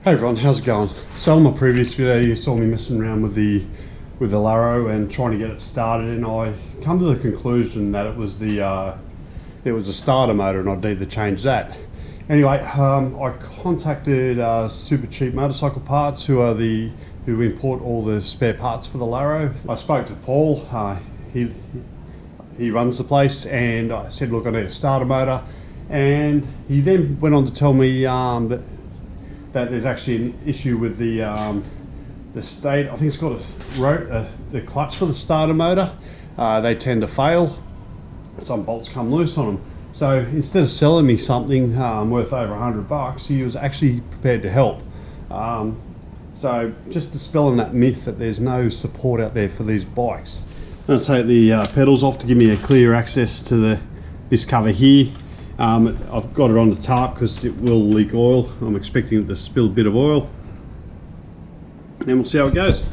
Hey everyone, how's it going? So in my previous video you saw me messing around with the Laro and trying to get it started, and I come to the conclusion that it was a starter motor and I'd need to change that. Anyway, I contacted Super Cheap Motorcycle Parts, who import all the spare parts for the Laro. I spoke to Paul, he runs the place, and I said, look, I need a starter motor, and he then went on to tell me that there's actually an issue with the state. I think it's got the clutch for the starter motor. They tend to fail. Some bolts come loose on them. So instead of selling me something worth over $100, he was actually prepared to help. So just dispelling that myth that there's no support out there for these bikes. I'm going to take the pedals off to give me a clear access to this cover here. I've got it on the tarp because it will leak oil. I'm expecting it to spill a bit of oil, and then we'll see how it goes.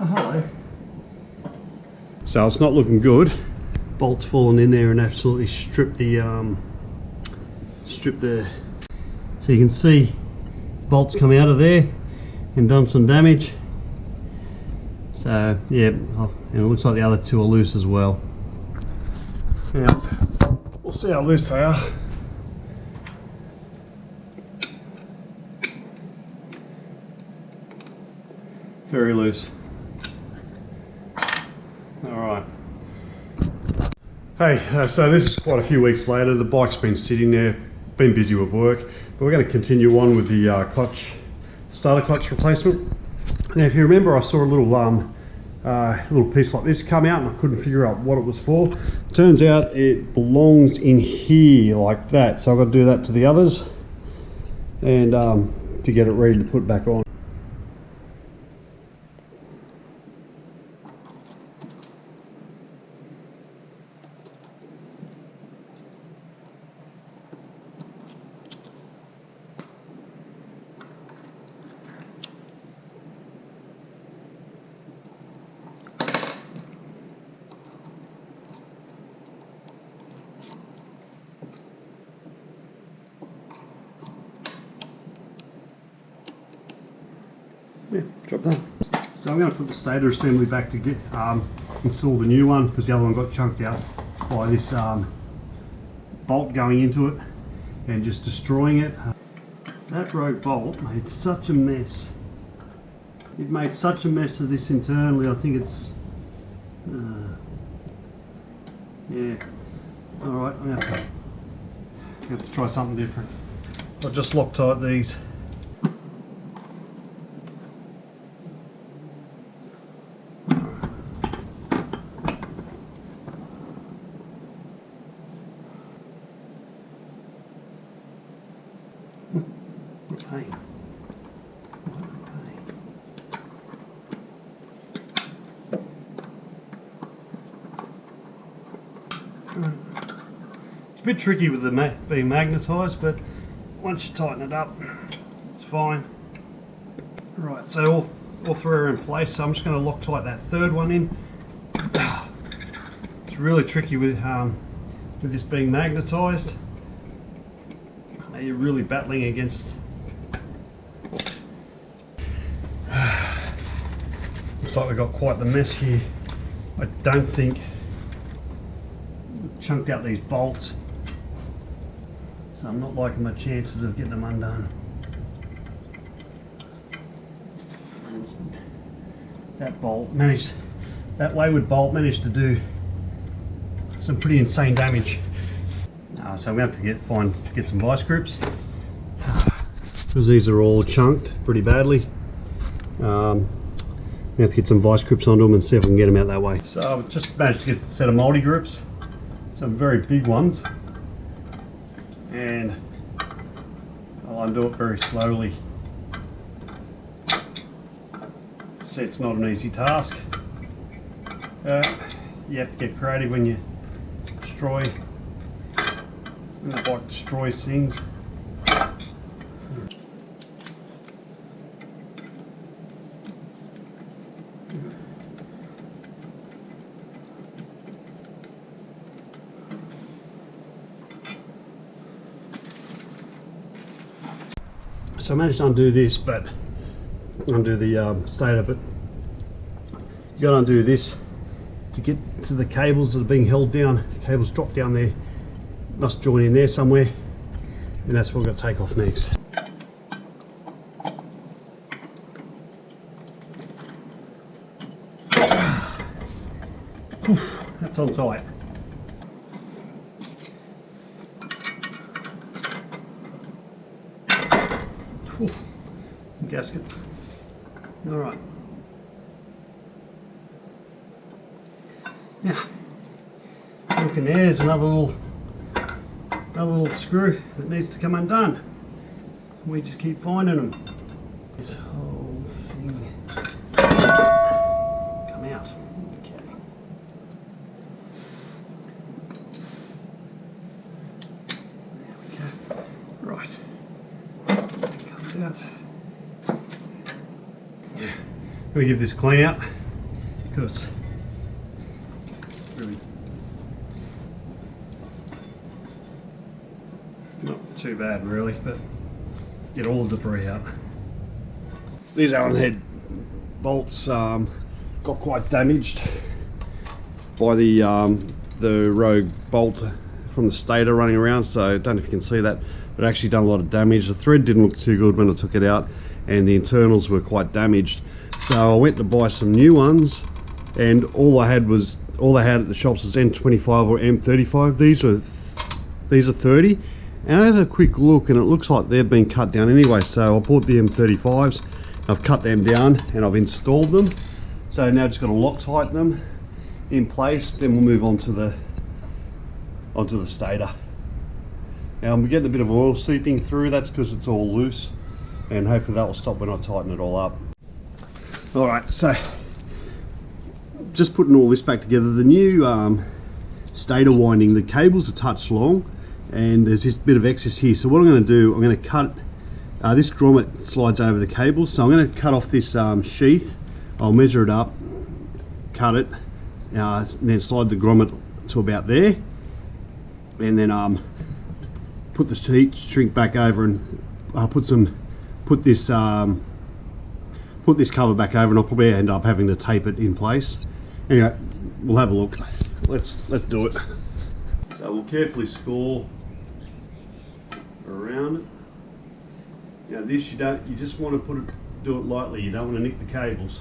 Oh, hello. So it's not looking good. Bolts fallen in there and absolutely stripped the so you can see bolts come out of there and done some damage. So yeah, and it looks like the other two are loose as well. Now we'll see how loose they are. Very loose. Alright. Hey, so this is quite a few weeks later. The bike's been sitting there, been busy with work, but we're going to continue on with the starter clutch replacement. Now if you remember, I saw a little piece like this come out and I couldn't figure out what it was for. Turns out it belongs in here like that, so I've got to do that to the others and to get it ready to put back on. Yeah, drop that. So I'm going to put the stator assembly back to get install the new one, because the other one got chunked out by this bolt going into it and just destroying it. That rogue bolt made such a mess. It made such a mess of this internally. I think it's yeah. Alright, I'm going to have to try something different. I'll just Loctite these. Pain. It's a bit tricky with the being magnetised, but once you tighten it up, it's fine. Right, so all three are in place, so I'm just going to Loctite that third one in. It's really tricky with this being magnetised. You're really battling against. Looks like we've got quite the mess here. I don't think we've chunked out these bolts, so I'm not liking my chances of getting them undone. That bolt managed, that wayward bolt managed to do some pretty insane damage. So we have to get some vice grips, because these are all chunked pretty badly. We have to get some vice grips onto them and see if we can get them out that way. So I've just managed to get a set of multi grips, some very big ones, and I'll undo it very slowly. See, it's not an easy task. You have to get creative when you destroy. The bike destroys things. So I managed to undo this, but undo the stator, but you got to undo this to get to the cables that are being held down. The cables drop down there, must join in there somewhere, and that's what we've got to take off next. That's on tight. Gasket. All right. Now, looking there's another little screw that needs to come undone. We just keep finding them. This whole thing come out. Okay. There we go. Right. Comes out. Yeah. We give this a clean out because really not too bad really, but get all the debris out. These Allen head bolts got quite damaged by the rogue bolt from the stator running around, so I don't know if you can see that, but it actually done a lot of damage. The thread didn't look too good when I took it out, and the internals were quite damaged. So I went to buy some new ones, and all they had at the shops was M25 or M35. These are 30, and I had a quick look, and it looks like they've been cut down anyway. So I bought the M35s, I've cut them down, and I've installed them. So now I've just got to Loctite them in place. Then we'll move on to the stator. Now I'm getting a bit of oil seeping through. That's because it's all loose, and hopefully that will stop when I tighten it all up. Alright, so just putting all this back together. The new stator winding, the cable's a touch long, and there's this bit of excess here. So what I'm going to do, I'm going to cut this grommet slides over the cable, so I'm going to cut off this sheath. I'll measure it up, cut it, and then slide the grommet to about there, and then put the heat shrink back over, and put this cover back over, and I'll probably end up having to tape it in place. Anyway, we'll have a look. Let's do it. So we'll carefully score around it. Now this you just want to do it lightly. You don't want to nick the cables.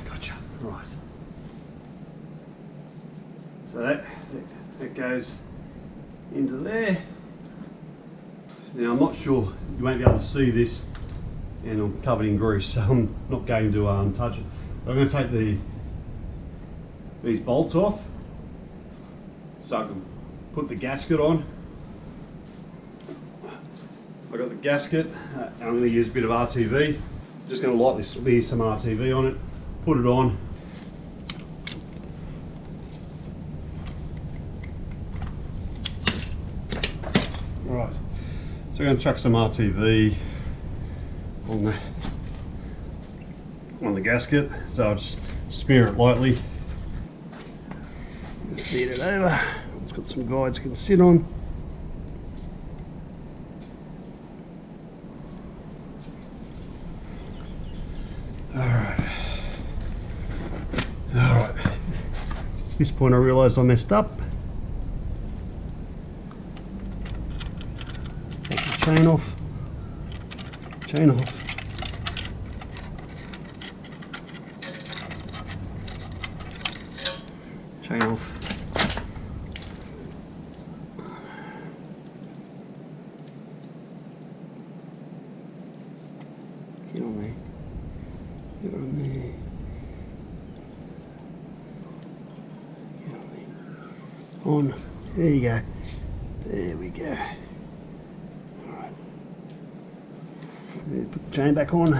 Gotcha. Right. So that goes into there. Now I'm not sure, you won't be able to see this, and I'm covered in grease, so I'm not going to touch it. I'm going to take these bolts off so I can put the gasket on. I've got the gasket, and I'm going to use a bit of RTV. Just going to lightly smear some RTV on it, put it on. Right, so we're going to chuck some RTV on the gasket. So I'll just smear it lightly. Feed it over. It's got some guides you can sit on. Alright. At this point I realised I messed up. Take the chain off. Chain off. Chain off. Get on there. Get on there. Get on there. On. There you go. There we go. Alright. Put the chain back on.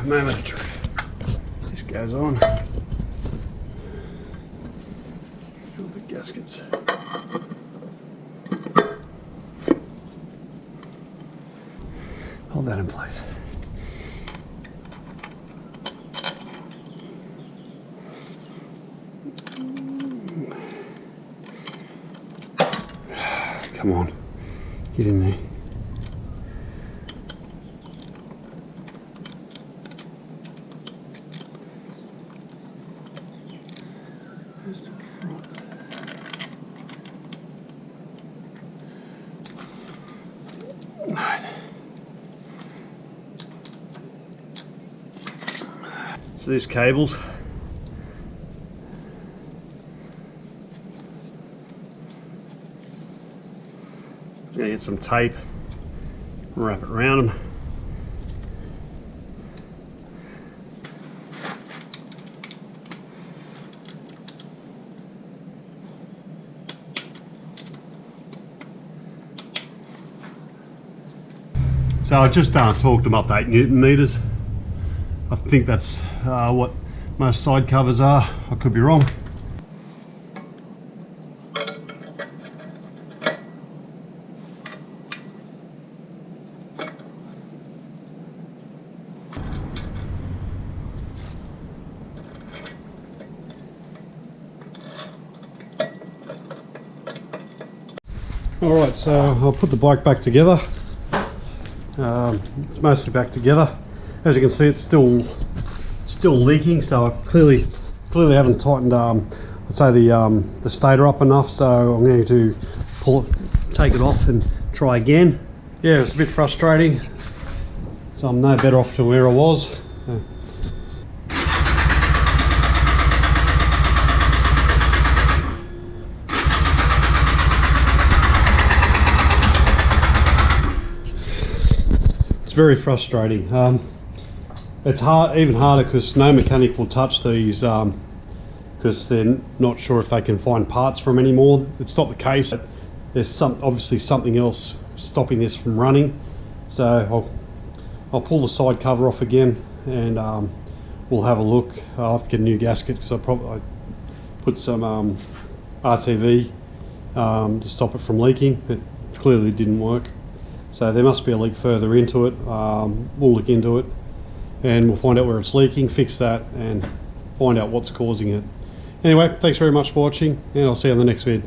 Moment of truth. This goes on. All the gaskets. Hold that in place. Come on, get in there. So these cables, I'm going to get some tape, wrap it around them. So I just talked about 8 Newton meters. I think that's what most side covers are. I could be wrong. Alright, so I'll put the bike back together. It's mostly back together. As you can see, it's still leaking, so I clearly haven't tightened I'd say the stator up enough, so I'm going to take it off and try again. Yeah, it's a bit frustrating, so I'm no better off to where I was. It's very frustrating. It's even harder because no mechanic will touch these because they're not sure if they can find parts from anymore. It's not the case. There's obviously something else stopping this from running. So I'll pull the side cover off again and we'll have a look. I'll have to get a new gasket because I put some RTV to stop it from leaking. It clearly didn't work. So there must be a leak further into it. We'll look into it and we'll find out where it's leaking, fix that and find out what's causing it. Anyway, thanks very much for watching and I'll see you on the next vid.